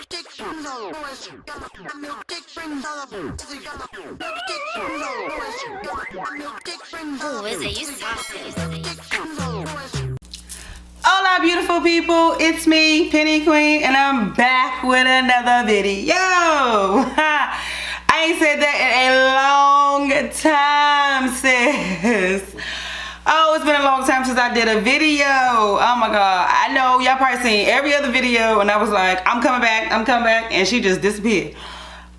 Who is it? You saucy. Hola beautiful people, it's me, Penny Queen, and I'm back with another video. I ain't said that in a long time, sis. Oh, it's been a long time since I did a video. Oh my god. I know y'all probably seen every other video and I was like, I'm coming back, and she just disappeared.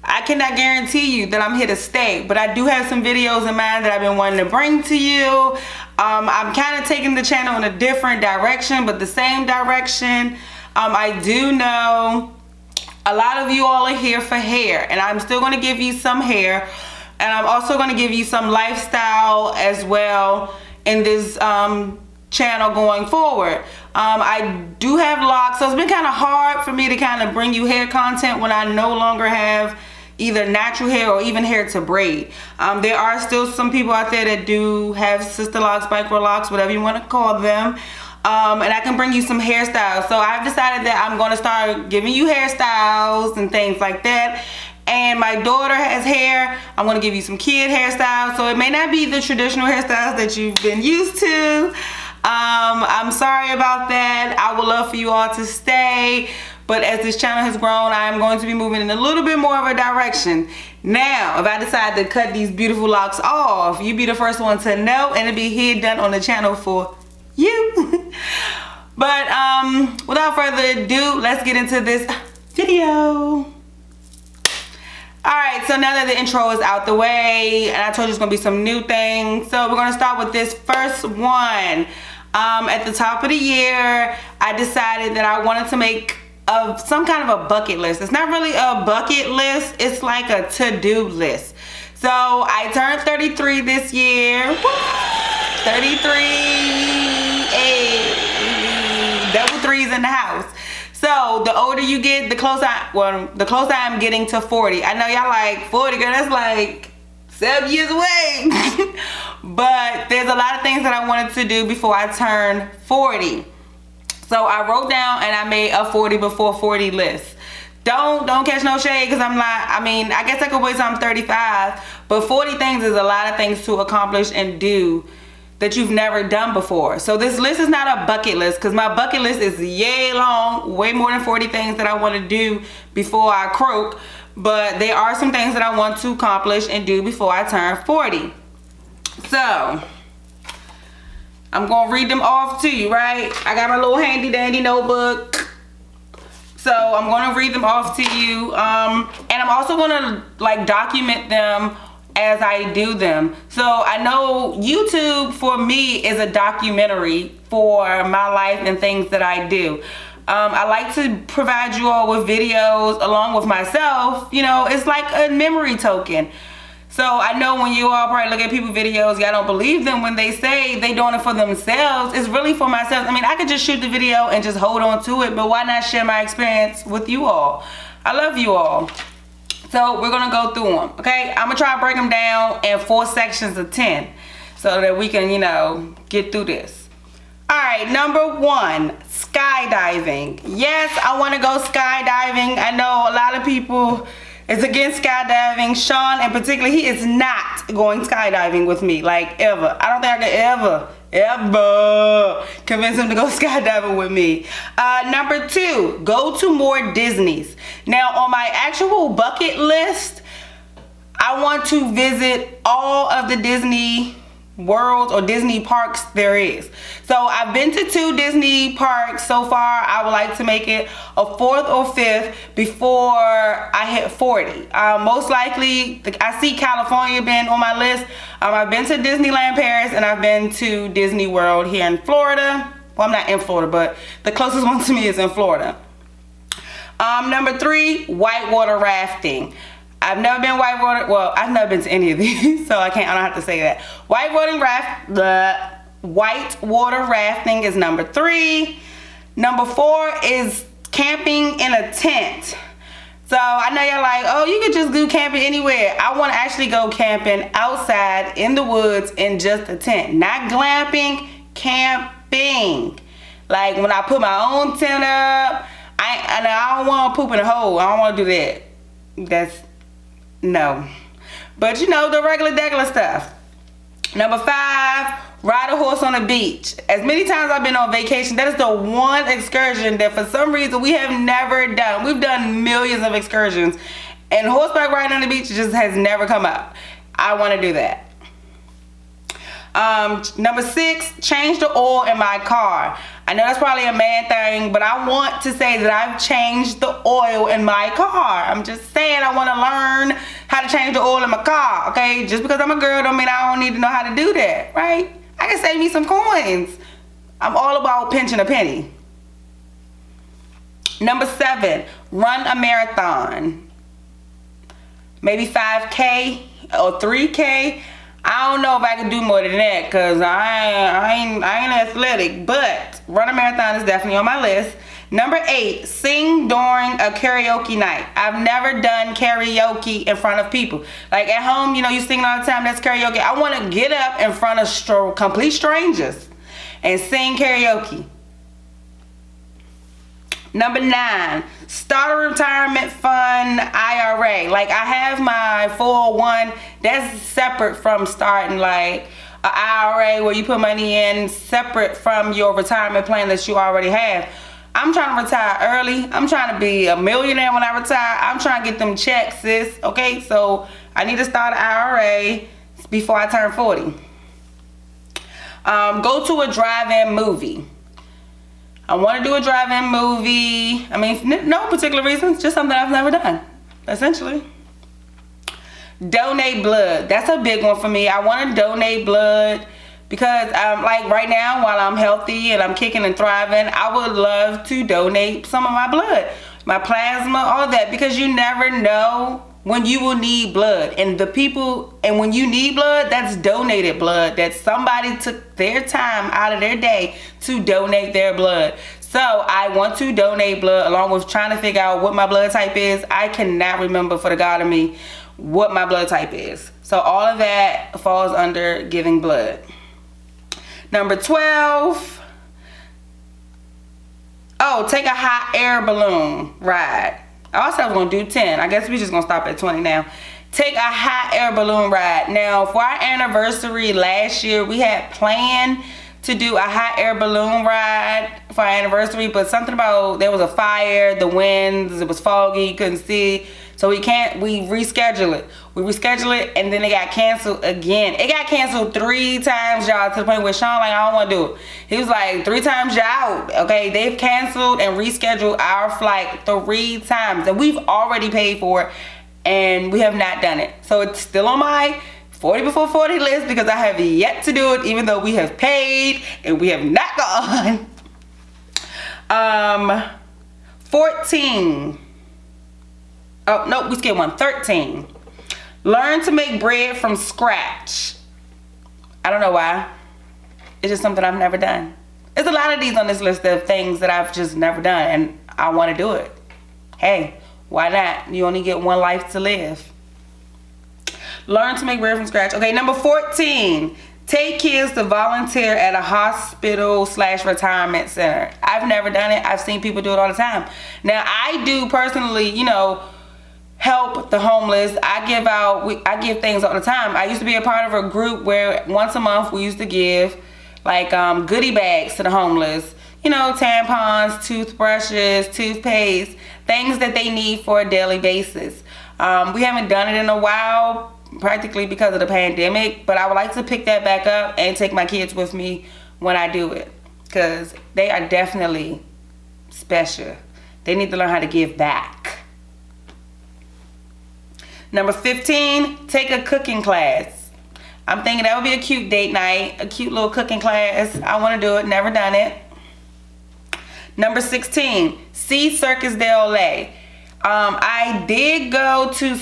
I cannot guarantee you that I'm here to stay, but I do have some videos in mind that I've been wanting to bring to you. I'm kind of taking the channel in a different direction, but the same direction. I do know a lot of you all are here for hair, and I'm still going to give you some hair, and I'm also going to give you some lifestyle as well in this channel going forward. I do have locks, so it's been kind of hard for me to kind of bring you hair content when I no longer have either natural hair or even hair to braid. There are still some people out there that do have sister locks, micro locks, whatever you want to call them. And I can bring you some hairstyles. So I've decided that I'm going to start giving you hairstyles and things like that. And my daughter has hair. I'm going to give you some kid hairstyles. So it may not be the traditional hairstyles that you've been used to. I'm sorry about that. I would love for you all to stay. But as this channel has grown, I am going to be moving in a little bit more of a direction. Now, if I decide to cut these beautiful locks off, you be the first one to know, and it'll be here done on the channel for you. But without further ado, let's get into this video. Alright, so now that the intro is out the way, and I told you it's going to be some new things, so we're going to start with this first one. At the top of the year, I decided that I wanted to make some kind of a bucket list. It's not really a bucket list, it's like a to-do list. So I turned 33 this year. 33, double threes in the house. So the older you get, the closer I'm getting to 40. I know y'all like 40, girl, that's like 7 years away. But there's a lot of things that I wanted to do before I turn 40. So I wrote down and I made a 40 before 40 list. Don't catch no shade, because I'm not, I mean, I guess I could wait till I'm 35, but 40 things is a lot of things to accomplish and do that you've never done before. So this list is not a bucket list, because my bucket list is yay long, way more than 40 things that I want to do before I croak. But there are some things that I want to accomplish and do before I turn 40. So I'm gonna read them off to you, right? I got my little handy dandy notebook. So I'm gonna read them off to you. And I'm also gonna like document them as I do them. So I know YouTube for me is a documentary for my life and things that I do. I like to provide you all with videos along with myself. You know, it's like a memory token. So I know when you all probably look at people's videos, y'all don't believe them when they say they doing it for themselves. It's really for myself. I mean, I could just shoot the video and just hold on to it, but why not share my experience with you all? I love you all. So we're gonna go through them, okay? I'm gonna try to break them down in 4 sections of 10 so that we can, you know, get through this. All right, number 1, skydiving. Yes, I wanna go skydiving. I know a lot of people is against skydiving. Sean in particular, he is not going skydiving with me, like ever. I don't think I could ever convince him to go skydiving with me. Number 2, go to more Disneys. Now on my actual bucket list, I want to visit all of the Disney worlds or Disney parks there is. So I've been to 2 Disney parks so far. I would like to make it a 4th or 5th before I hit 40. Most likely, I see California being on my list. I've been to Disneyland Paris, and I've been to Disney World here in Florida. Well, I'm not in Florida, but the closest one to me is in Florida. Number 3, whitewater rafting. I've never been whitewater, well, I've never been to any of these, so I don't have to say that. Whitewater rafting is number 3. Number 4 is camping in a tent. So I know y'all like, oh, you could just do camping anywhere. I want to actually go camping outside in the woods in just a tent. Not glamping, camping. Like when I put my own tent up, I don't want to poop in a hole. I don't want to do that. No. But you know, the regular stuff. Number 5, ride a horse on the beach. As many times I've been on vacation, that is the one excursion that for some reason we have never done. We've done millions of excursions, and horseback riding on the beach just has never come up. I want to do that. Number 6, change the oil in my car. I know that's probably a man thing, but I want to say that I've changed the oil in my car. I'm just saying I want to learn how to change the oil in my car, okay? Just because I'm a girl don't mean I don't need to know how to do that, right? I can save me some coins. I'm all about pinching a penny. Number 7, run a marathon. Maybe 5K or 3K. I don't know if I can do more than that because I ain't athletic, but run a marathon is definitely on my list. Number 8, sing during a karaoke night. I've never done karaoke in front of people. Like at home, you know, you sing all the time, that's karaoke. I want to get up in front of complete strangers and sing karaoke. Number 9, start a retirement fund IRA. Like I have my 401, that's separate from starting like an IRA where you put money in, separate from your retirement plan that you already have. I'm trying to retire early. I'm trying to be a millionaire when I retire. I'm trying to get them checks, sis. Okay, so I need to start an IRA before I turn 40. Go to a drive-in movie. I want to do a drive-in movie. I mean, no particular reasons, just something I've never done, essentially. Donate blood. That's a big one for me. I want to donate blood because like right now, while I'm healthy and I'm kicking and thriving, I would love to donate some of my blood, my plasma, all that, because you never know when you will need blood. And when you need blood, that's donated blood, that somebody took their time out of their day to donate their blood. So I want to donate blood along with trying to figure out what my blood type is. I cannot remember for the God of me what my blood type is. So all of that falls under giving blood. Number 12. Oh, take a hot air balloon ride. I also was going to do 10. I guess we're just going to stop at 20 now. Take a hot air balloon ride. Now, for our anniversary last year, we had planned to do a hot air balloon ride for our anniversary, but something about there was a fire, the winds, it was foggy, couldn't see. So we rescheduled it. We rescheduled it, and then it got canceled again. It got canceled 3 times, y'all, to the point where Sean like, I don't want to do it. He was like, 3 times you're out. Okay, they've canceled and rescheduled our flight 3 times, and we've already paid for it, and we have not done it. So it's still on my 40 before 40 list because I have yet to do it, even though we have paid and we have not gone. 14. Oh, no, we skipped one. 13. Learn to make bread from scratch. I don't know why. It's just something I've never done. There's a lot of these on this list of things that I've just never done, and I want to do it. Hey, why not? You only get one life to live. Learn to make bread from scratch. Okay, number 14. Take kids to volunteer at a hospital/retirement center. I've never done it. I've seen people do it all the time. Now, I do personally, you know, help the homeless. I give things all the time. I used to be a part of a group where once a month we used to give like goodie bags to the homeless. You know, tampons, toothbrushes, toothpaste, things that they need for a daily basis. We haven't done it in a while, practically because of the pandemic, but I would like to pick that back up and take my kids with me when I do it, because they are definitely special. They need to learn how to give back. Number 15, take a cooking class. I'm thinking that would be a cute date night, a cute little cooking class. I want to do it, never done it. Number 16, see Circus de Lyon. I did go to,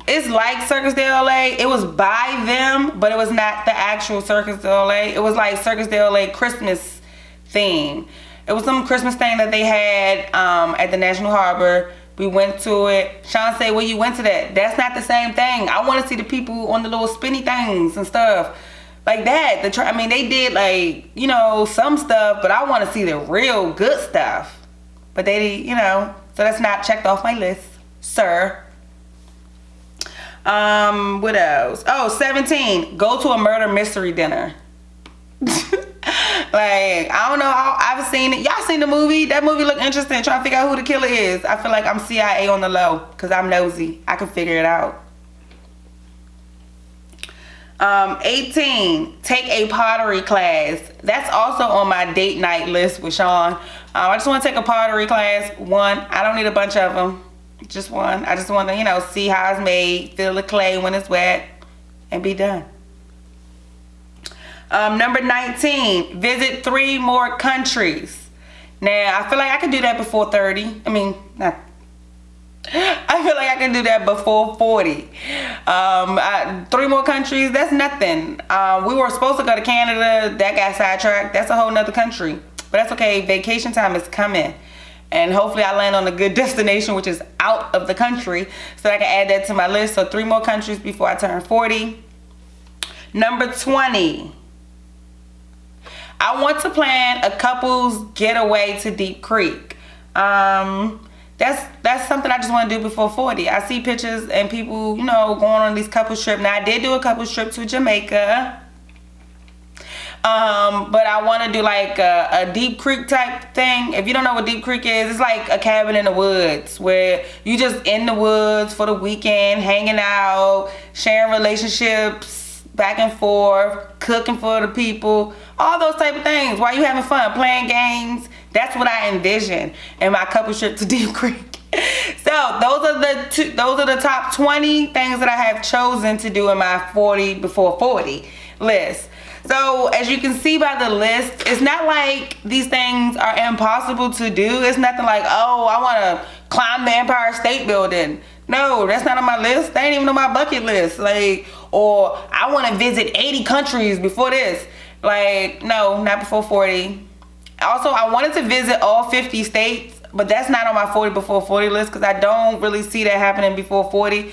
it's like Circus de Lyon. It was by them, but it was not the actual Circus de Lyon. It was like Circus de Lyon Christmas theme. It was some Christmas thing that they had at the National Harbor. We went to it. Sean said, well, you went to that. That's not the same thing. I want to see the people on the little spinny things and stuff like that. I mean, they did like, you know, some stuff, but I want to see the real good stuff. But they, you know, so that's not checked off my list, sir. What else? Oh, 17, go to a murder mystery dinner. Like, I don't know, I've seen it. Y'all seen the movie? That movie look interesting. Trying to figure out who the killer is. I feel like I'm CIA on the low because I'm nosy. I can figure it out. 18, take a pottery class. That's also on my date night list with Sean. I just want to take a pottery class. One, I don't need a bunch of them. Just one. I just want to, you know, see how it's made, feel the clay when it's wet, and be done. Number 19, visit 3 more countries. Now, I feel like I can do that before 30. I mean, not. I feel like I can do that before 40. 3 more countries, that's nothing. We were supposed to go to Canada. That got sidetracked. That's a whole nother country. But that's okay. Vacation time is coming. And hopefully I land on a good destination, which is out of the country, so I can add that to my list. So 3 more countries before I turn 40. Number 20. I want to plan a couple's getaway to Deep Creek. That's something I just want to do before 40. I see pictures and people, you know, going on these couples trip. Now I did do a couples trip to Jamaica. But I want to do like a Deep Creek type thing. If you don't know what Deep Creek is, it's like a cabin in the woods where you just in the woods for the weekend, hanging out, sharing relationships back and forth, cooking for the people, all those type of things while you having fun, playing games. That's what I envision in my couple trip to Deep Creek. So those are the top 20 things that I have chosen to do in my 40 before 40 list. So as you can see by the list, it's not like these things are impossible to do. It's nothing like, oh, I want to climb the Empire State Building. No, that's not on my list. That ain't even on my bucket list. Like, or I want to visit 80 countries before this. Like, no, not before 40. Also, I wanted to visit all 50 states, but that's not on my 40 before 40 list because I don't really see that happening before 40.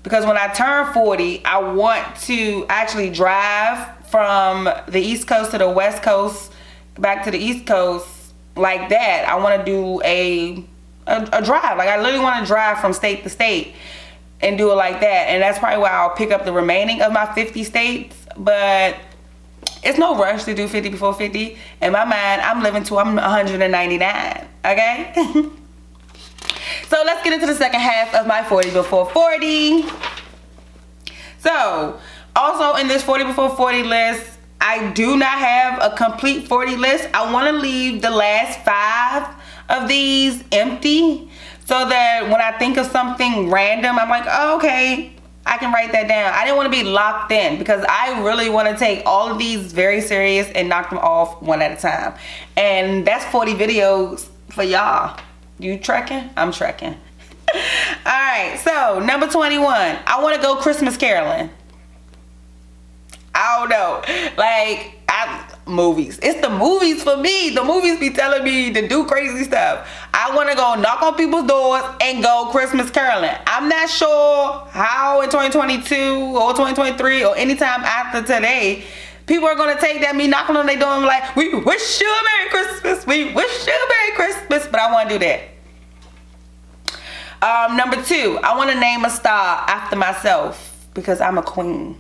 Because when I turn 40, I want to actually drive from the East Coast to the West Coast, back to the East Coast like that. I want to do a drive. Like, I literally want to drive from state to state and do it like that. And that's probably why I'll pick up the remaining of my 50 states. But it's no rush to do 50 before 50. In my mind, I'm living till I'm 199. Okay? So let's get into the second half of my 40 before 40. So, also in this 40 before 40 list, I do not have a complete 40 list. I want to leave the last 5 of these empty so that when I think of something random, I'm like, oh, okay, I can write that down. I didn't want to be locked in because I really want to take all of these very serious and knock them off one at a time. And that's 40 videos for y'all. You trekking? I'm trekking. Alright, so number 21. I want to go Christmas caroling. I don't know. Like, movies. It's the movies for me. The movies be telling me to do crazy stuff. I want to go knock on people's doors and go Christmas caroling. I'm not sure how in 2022 or 2023 or anytime after today people are going to take that me knocking on their door and be like, we wish you a Merry Christmas. We wish you a Merry Christmas. But I want to do that. Number 2, I want to name a star after myself because I'm a queen.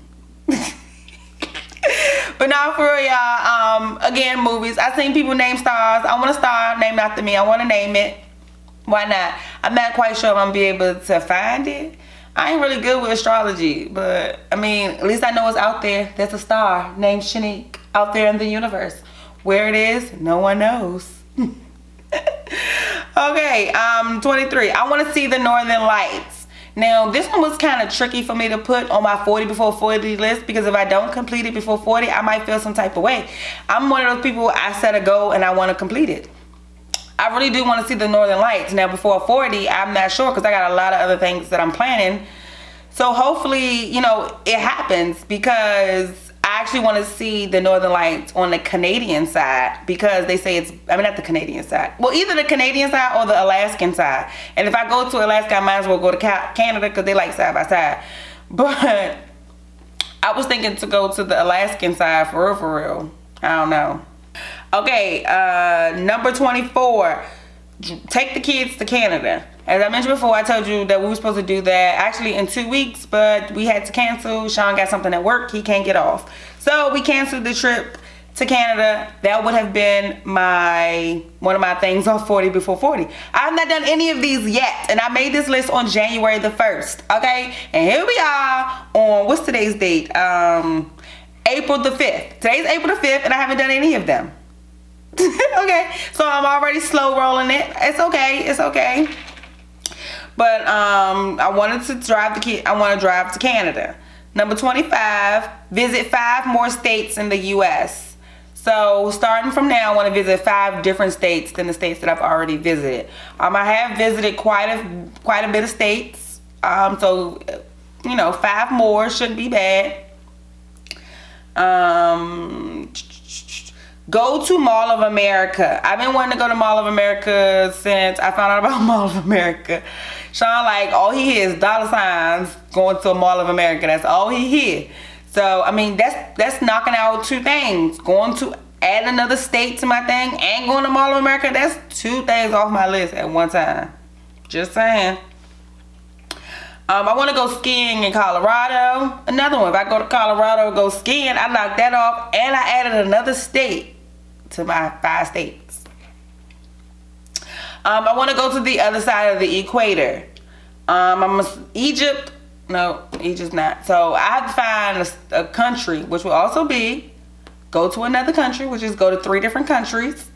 But now for real, y'all, again, movies. I seen people name stars. I want a star named after me. I want to name it. Why not? I'm not quite sure if I'm going to be able to find it. I ain't really good with astrology, but I mean, at least I know it's out there. There's a star named Shanique out there in the universe. Where it is, no one knows. Okay, 23. I want to see the Northern Lights. Now, this one was kind of tricky for me to put on my 40 before 40 list because if I don't complete it before 40, I might feel some type of way. I'm one of those people, I set a goal and I want to complete it. I really do want to see the Northern Lights. Now, before 40, I'm not sure because I got a lot of other things that I'm planning. So hopefully, you know, it happens because I actually want to see the Northern Lights on the Canadian side because they say it's, I mean, not the Canadian side. Well, either the Canadian side or the Alaskan side. And if I go to Alaska, I might as well go to Canada because they like side by side. But I was thinking to go to the Alaskan side for real, for real. I don't know. Okay, number 24. take the kids to Canada. As I mentioned before, I told you that we were supposed to do that actually in 2 weeks, but we had to cancel. Sean got something at work. He can't get off. So we canceled the trip to Canada. That would have been one of my things off 40 before 40. I have not done any of these yet, and I made this list on January the 1st. Okay, and here we are on, what's today's date? April the 5th. Today's April the 5th, and I haven't done any of them. Okay, so I'm already slow rolling it. It's okay. But I wanted to drive to Canada. Number 25, visit 5 more states in the U.S. So starting from now, I want to visit 5 different states than the states that I've already visited. I have visited quite a bit of states. So 5 more shouldn't be bad. Go to Mall of America. I've been wanting to go to Mall of America since I found out about Mall of America. Sean, like, all he hears is dollar signs going to a Mall of America. That's all he hears. So, I mean, that's knocking out 2 things. Going to add another state to my thing and going to Mall of America. That's 2 things off my list at one time. Just saying. I want to go skiing in Colorado. Another one. If I go to Colorado, go skiing, I knocked that off. And I added another state to my 5 states. I want to go to the other side of the equator. Egypt. No, Egypt's not. So I have to find a country, which will also be go to another country, which is go to 3 different countries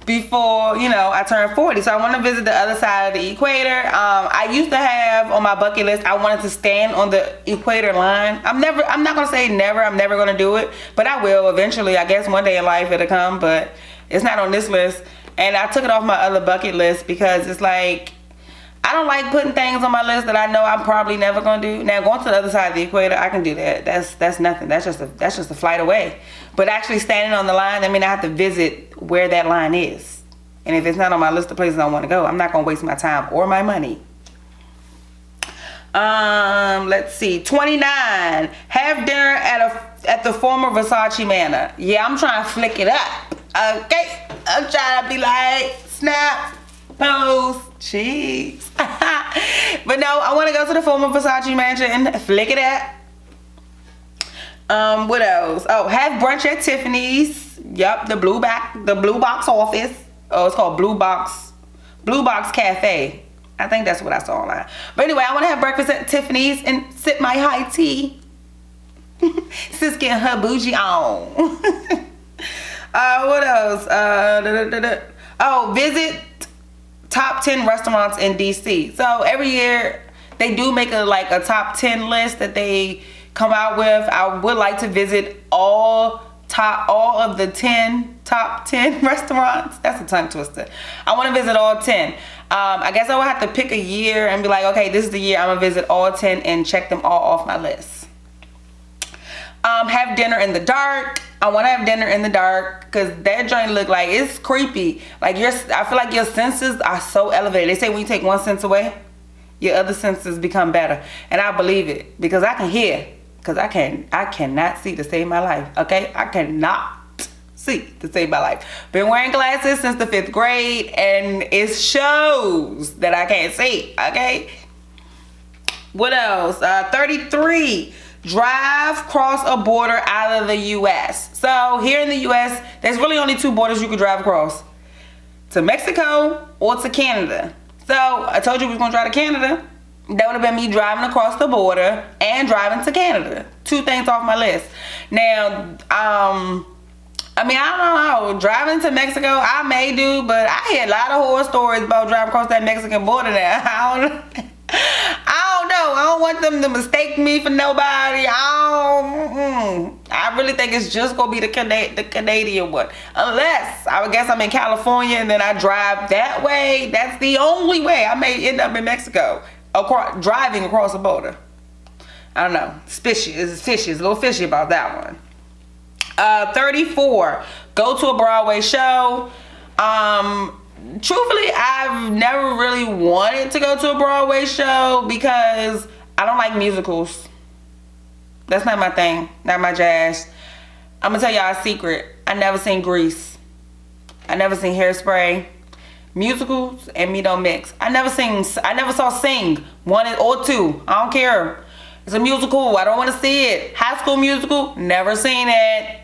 before, I turn 40. So I want to visit the other side of the equator. I used to have on my bucket list, I wanted to stand on the equator line. I'm not going to say never. I'm never going to do it, but I will eventually. I guess one day in life it'll come, but it's not on this list. And I took it off my other bucket list because it's like, I don't like putting things on my list that I know I'm probably never gonna do. Now going to the other side of the equator, I can do that. That's nothing. That's just a flight away. But actually standing on the line, I mean, I have to visit where that line is. And if it's not on my list of places I want to go, I'm not gonna waste my time or my money. Let's see. 29. Have dinner at the former Versace Manor. Yeah, I'm trying to flick it up. Okay, I'm trying to be like snap, pose, cheese. But no, I want to go to the former Versace mansion and flick it up. What else? Oh, have brunch at Tiffanys. Yep, the blue box office. Oh, it's called Blue Box Cafe. I think that's what I saw online. But anyway, I want to have breakfast at Tiffanys and sip my high tea. Sis getting her bougie on. What else? Visit top 10 restaurants in DC. So every year they do make a top 10 list that they come out with. I would like to visit all of the top 10 restaurants. That's a tongue twister. I want to visit all 10. I guess I would have to pick a year and be like, okay, this is the year I'm gonna visit all 10 and check them all off my list. Have dinner in the dark. I want to have dinner in the dark because that joint look like it's creepy. Like I feel like your senses are so elevated. They say when you take one sense away, your other senses become better, and I believe it because I can hear. Because I cannot see to save my life. Okay, I cannot see to save my life. Been wearing glasses since the 5th grade, and it shows that I can't see. Okay. What else? 33. Drive cross a border out of the U.S. So here in the U.S., there's really only 2 borders you could drive across. To Mexico or to Canada. So I told you we was going to drive to Canada. That would have been me driving across the border and driving to Canada. 2 things off my list. Now, I mean, I don't know. Driving to Mexico, I may do, but I hear a lot of horror stories about driving across that Mexican border now. I don't know. I don't want them to mistake me for nobody. I really think it's just gonna be the Canadian one, unless I would guess I'm in California and then I drive that way. That's the only way I may end up in Mexico, driving across the border. I don't know. It's fishy. It's a little fishy about that one. 34. Go to a Broadway show. Truthfully, I've never really wanted to go to a Broadway show because I don't like musicals. That's not my thing, not my jazz. I'm gonna tell y'all a secret. I never seen Grease. I never seen Hairspray. Musicals and me don't mix. I never saw Sing 1 or 2. I don't care. It's a musical. I don't want to see it. High School Musical, never seen it.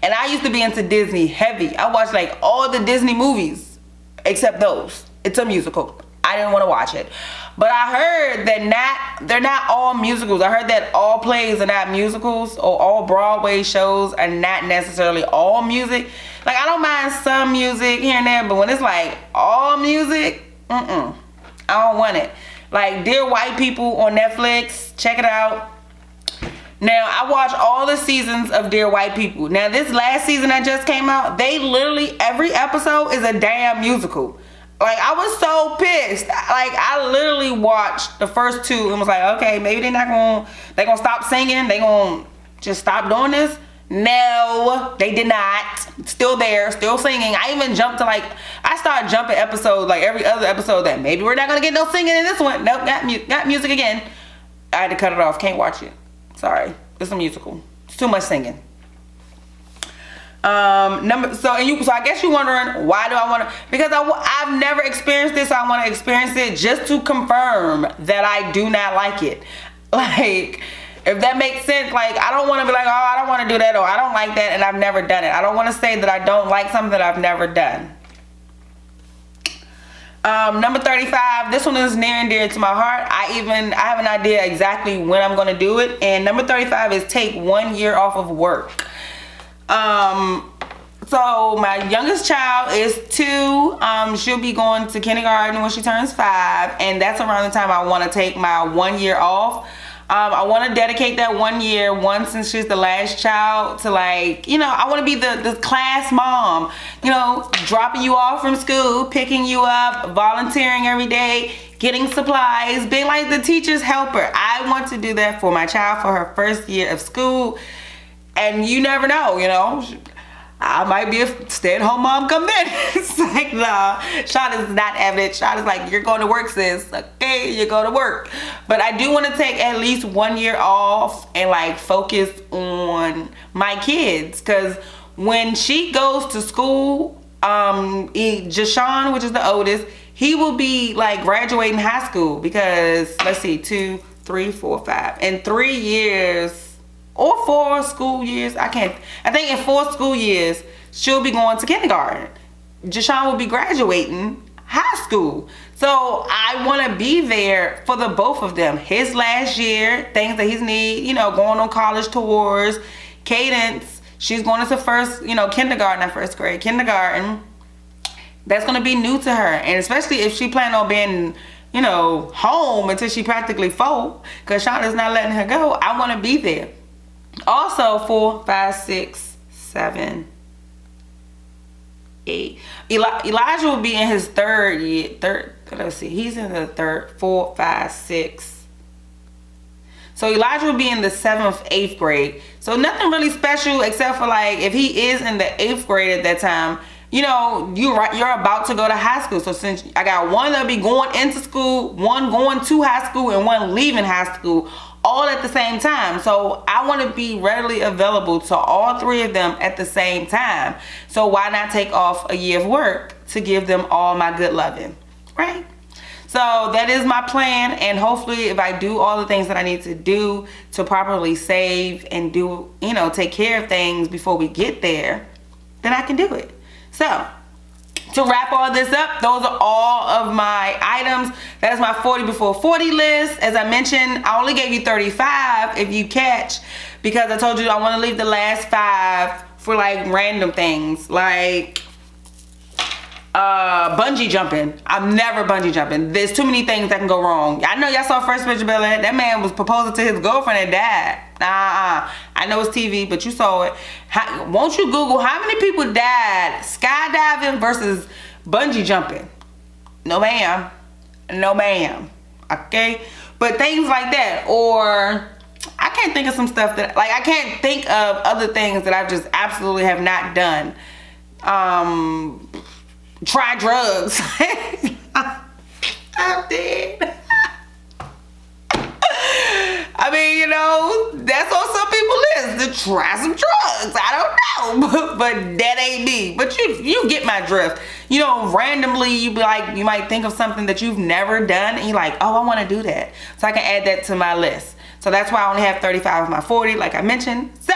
And I used to be into Disney heavy. I watched like all the Disney movies except those. It's a musical. I didn't want to watch it. But I heard that they're not all musicals. I heard that all plays are not musicals, or all Broadway shows are not necessarily all music. Like, I don't mind some music here and there, but when it's like all music, I don't want it. Like Dear White People on Netflix, check it out. Now, I watched all the seasons of Dear White People. Now, this last season that just came out, they literally, every episode is a damn musical. Like, I was so pissed. Like, I literally watched the first 2 and was like, okay, maybe they're gonna stop singing. They gonna just stop doing this. No, they did not. Still there, still singing. I even jumped to I started jumping episodes, like every other episode, that maybe we're not gonna get no singing in this one. Nope, got music again. I had to cut it off. Can't watch it. Sorry, it's a musical. It's too much singing. So I guess you're wondering, why do I want to? Because I've never experienced this. So I want to experience it just to confirm that I do not like it. Like, if that makes sense. Like, I don't want to be like, oh, I don't want to do that, or I don't like that, and I've never done it. I don't want to say that I don't like something that I've never done. Number 35, this one is near and dear to my heart. I have an idea exactly when I'm going to do it. And number 35 is take 1 year off of work. So my youngest child is 2. She'll be going to kindergarten when she turns 5. And that's around the time I want to take my 1 year off. I want to dedicate that 1 year, since she's the last child, to I want to be the class mom, dropping you off from school, picking you up, volunteering every day, getting supplies, being like the teacher's helper. I want to do that for my child for her first year of school. And you never know, I might be a stay-at-home mom come then. It's like, nah, Shauna's not evident. Shauna's like, you're going to work, sis. Okay, you go to work. But I do want to take at least 1 year off and focus on my kids. Because when she goes to school, Jashawn, which is the oldest, he will be graduating high school because, let's see, 2, 3, 4, 5. In 3 years, or 4 school years, I think in 4 school years, she'll be going to kindergarten. Jashawn will be graduating high school. So I want to be there for the both of them. His last year, things that he's need, going on college tours. Cadence, she's going into kindergarten, not first grade, kindergarten. That's going to be new to her. And especially if she plans on being, home until she practically 4, because Shauna's not letting her go. I want to be there. Also, 4, 5, 6, 7, 8. Elijah will be in his 3rd year. Let's see. He's in the 3rd, 4, 5, 6. So Elijah will be in the 7th, 8th grade. So nothing really special except for if he is in the 8th grade at that time, you're about to go to high school. So since I got one that'll be going into school, one going to high school, and one leaving high school, all at the same time. So I want to be readily available to all 3 of them at the same time. So why not take off a year of work to give them all my good loving, right? So that is my plan, and hopefully if I do all the things that I need to do to properly save and do, take care of things before we get there, then I can do it. So to wrap all this up, those are all of my items. That is my 40 before 40 list. As I mentioned, I only gave you 35 if you catch, because I told you I want to leave the last 5 for random things bungee jumping. I'm never bungee jumping. There's too many things that can go wrong. I know y'all saw First Picture Bill. That man was proposing to his girlfriend and died. I know it's TV, but you saw it. Won't you Google how many people died skydiving versus bungee jumping? No ma'am. No ma'am. Okay? But things like that. Or I can't think of some stuff that I can't think of other things that I just absolutely have not done. Try drugs. I'm dead. I mean, that's on some people's list. To try some drugs. I don't know, but that ain't me. But you get my drift. You know, randomly you be like, you might think of something that you've never done, and you're like, oh, I want to do that. So I can add that to my list. So that's why I only have 35 of my 40, like I mentioned. So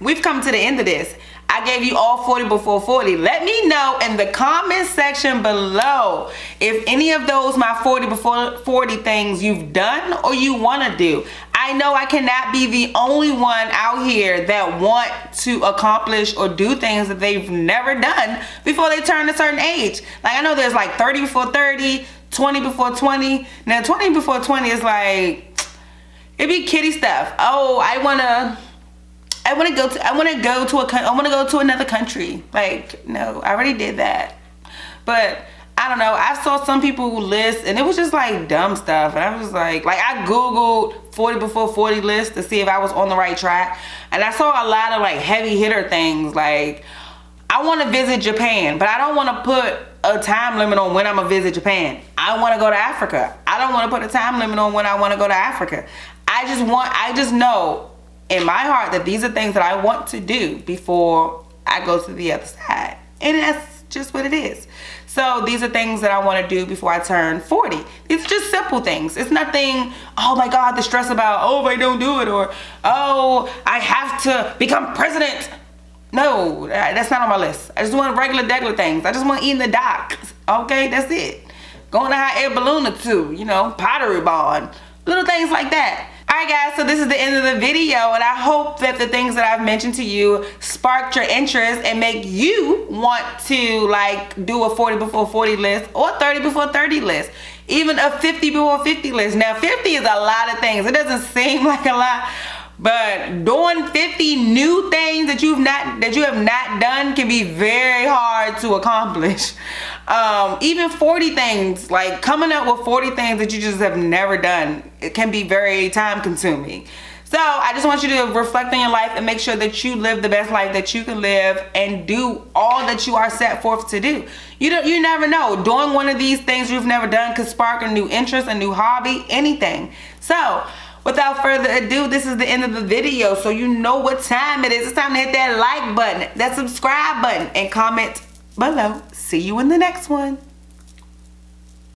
we've come to the end of this. I gave you all 40 before 40. Let me know in the comment section below if any of those my 40 before 40 things you've done or you want to do. I know I cannot be the only one out here that want to accomplish or do things that they've never done before they turn a certain age. Like, I know there's like 30 before 30, 20 before 20. Now 20 before 20 is like, it be kiddie stuff. Oh, I want to go to another country. Like, no, I already did that. But I don't know. I saw some people who list, and it was just like dumb stuff. And I was like I Googled 40 before 40 list to see if I was on the right track. And I saw a lot of like heavy hitter things. Like, I want to visit Japan, but I don't want to put a time limit on when I'm gonna visit Japan. I want to go to Africa. I don't want to put a time limit on when I want to go to Africa. I just know in my heart that these are things that I want to do before I go to the other side. And that's just what it is. So these are things that I want to do before I turn 40. It's just simple things. It's nothing, oh my God, the stress about, oh, if I don't do it, or, oh, I have to become president. No, that's not on my list. I just want regular things. I just want to eat in the dock. Okay, that's it. Going to hot air balloon or two, you know, pottery barn, little things like that. Alright guys, so this is the end of the video, and I hope that the things that I've mentioned to you sparked your interest and make you want to like do a 40 before 40 list or 30 before 30 list. Even a 50 before 50 list. Now 50 is a lot of things. It doesn't seem like a lot, but doing 50 new things that you have not done can be very hard to accomplish. Even 40 things, like coming up with 40 things that you just have never done, it can be very time consuming. So I just want you to reflect on your life and make sure that you live the best life that you can live and do all that you are set forth to do. You never know. Doing one of these things you've never done could spark a new interest, a new hobby, anything. So without further ado, this is the end of the video, so you know what time it is. It's time to hit that like button, that subscribe button, and comment below. See you in the next one.